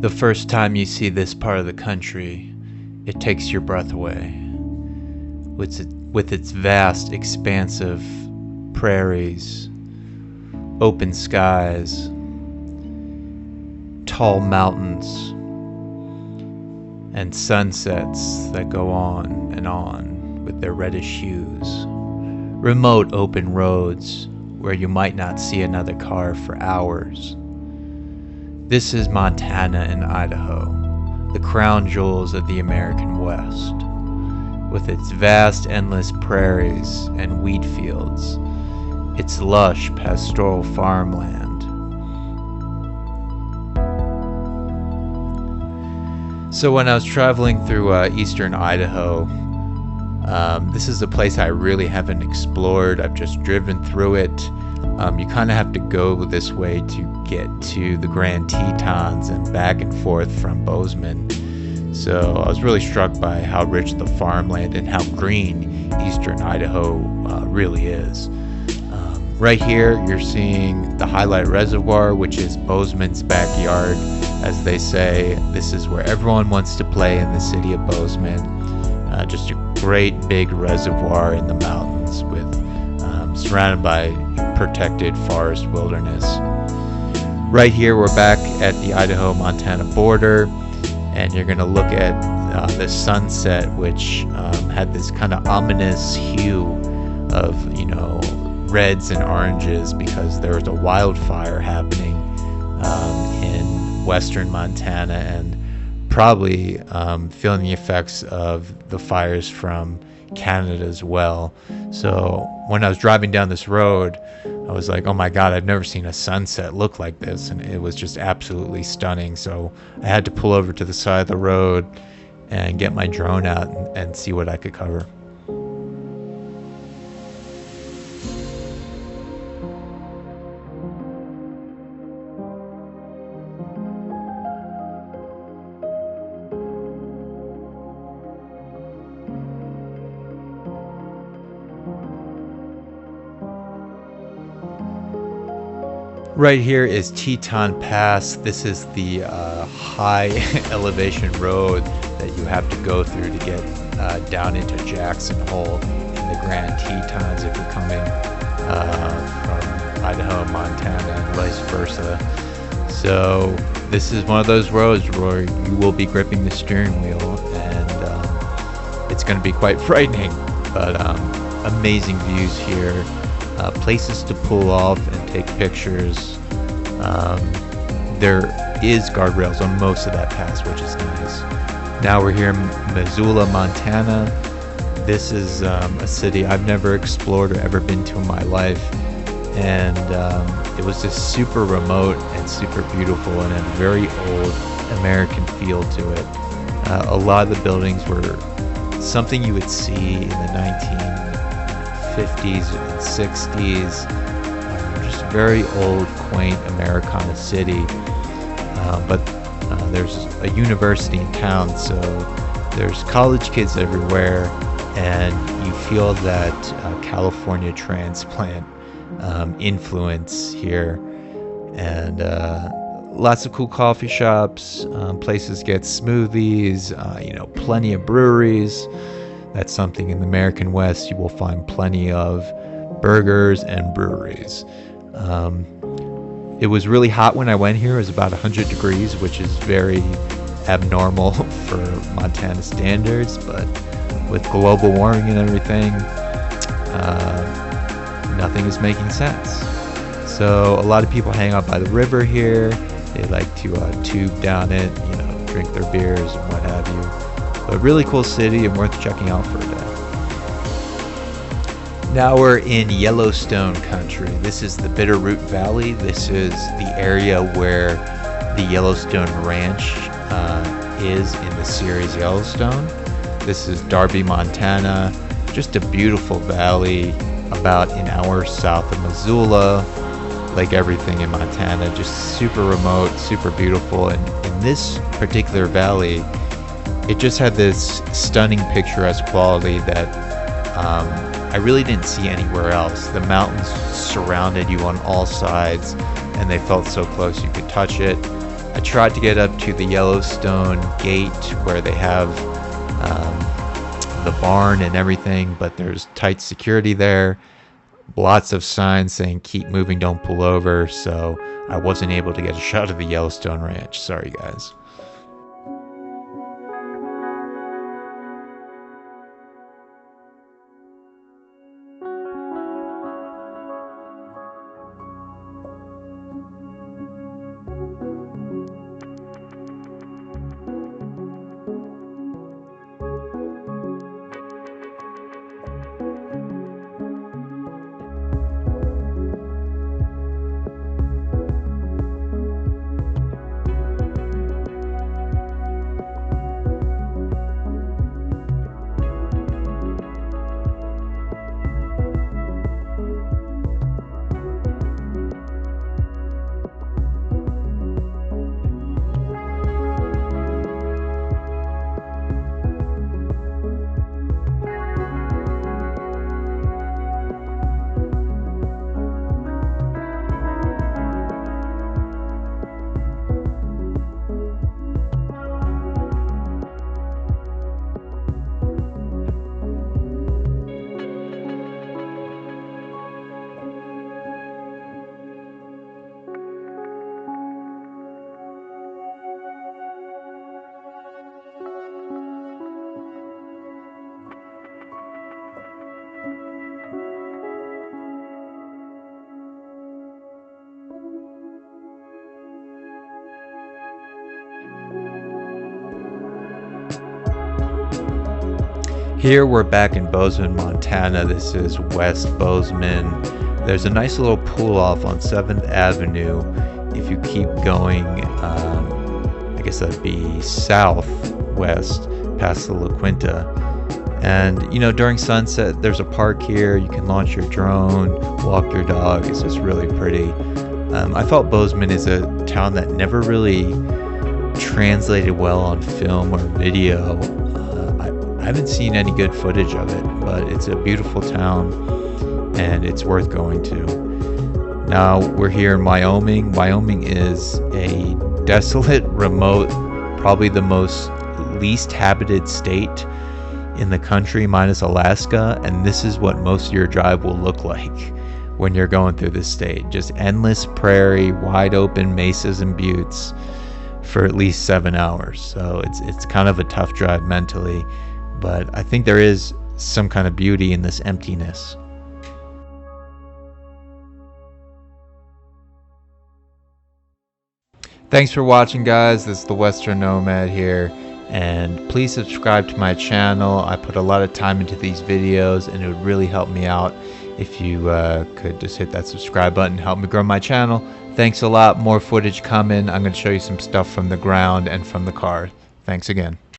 The first time you see this part of the country, it takes your breath away. With its vast, expansive prairies, open skies, tall mountains, and sunsets that go on with their reddish hues. Remote open roads where you might not see another car for hours. This is Montana and Idaho, the crown jewels of the American West. With its vast, endless prairies and wheat fields, its lush pastoral farmland. So when I was traveling through eastern Idaho, this is a place I really haven't explored. I've just driven through it. You kind of have to go this way to get to the Grand Tetons and back and forth from Bozeman. So I was really struck by how rich the farmland and how green eastern Idaho really is. Right here, you're seeing the Highlight Reservoir, which is Bozeman's backyard. As they say, this is where everyone wants to play in the city of Bozeman. Just a great big reservoir in the mountains with surrounded by protected forest wilderness. Right here, we're back at the Idaho-Montana border, and you're going to look at the sunset, which had this kind of ominous hue of, reds and oranges because there was a wildfire happening in western Montana, and probably feeling the effects of the fires from Canada as well. So when I was driving down this road, I was like, oh my God, I've never seen a sunset look like this. And it was just absolutely stunning. So I had to pull over to the side of the road and get my drone out and see what I could cover. Right here is Teton Pass. This is the high elevation road that you have to go through to get down into Jackson Hole in the Grand Tetons if you're coming from Idaho and Montana and vice versa. So this is one of those roads where you will be gripping the steering wheel, and it's going to be quite frightening, but amazing views here. Places to pull off and take pictures. There is guardrails on most of that pass, which is nice. Now we're here in Missoula, Montana. This is a city I've never explored or ever been to in my life, and it was just super remote and super beautiful and a very old American feel to it. A lot of the buildings were something you would see in the 1950s and 60s, just very old, quaint Americana city. But there's a university in town, so there's college kids everywhere, and you feel that California transplant influence here. And lots of cool coffee shops, places get smoothies, plenty of breweries. That's something in the American West you will find plenty of, burgers and breweries. It was really hot when I went here. It was about 100 degrees, which is very abnormal for Montana standards, but with global warming and everything, nothing is making sense. So a lot of people hang out by the river here. They like to tube down it, drink their beers and what have you. A really cool city and worth checking out for a day. Now we're in Yellowstone country. This is the Bitterroot Valley. This is the area where the Yellowstone Ranch is in the series Yellowstone. This is Darby, Montana. Just a beautiful valley about an hour south of Missoula. Like everything in Montana, just super remote, super beautiful. And in this particular valley, it just had this stunning picturesque quality that I really didn't see anywhere else. The mountains surrounded you on all sides, and they felt so close you could touch it. I tried to get up to the Yellowstone gate where they have the barn and everything, but there's tight security there. Lots of signs saying keep moving, don't pull over, so I wasn't able to get a shot of the Yellowstone Ranch. Sorry, guys. Here we're back in Bozeman, Montana. This is West Bozeman. There's a nice little pull off on 7th Avenue. If you keep going, I guess that'd be southwest past the La Quinta. And, you know, during sunset, there's a park here. You can launch your drone, walk your dog. It's just really pretty. I felt Bozeman is a town that never really translated well on film or video. I haven't seen any good footage of it, but it's a beautiful town and it's worth going to. Now we're here in Wyoming. Wyoming is a desolate, remote, probably the most least habited state in the country minus Alaska, and this is what most of your drive will look like when you're going through this state. Just endless prairie, wide open mesas and buttes for at least 7 hours. So it's kind of a tough drive mentally. But I think there is some kind of beauty in this emptiness. Thanks for watching, guys. This is the Western Nomad here. And please subscribe to my channel. I put a lot of time into these videos, and it would really help me out if you could just hit that subscribe button, help me grow my channel. Thanks a lot. More footage coming. I'm going to show you some stuff from the ground and from the car. Thanks again.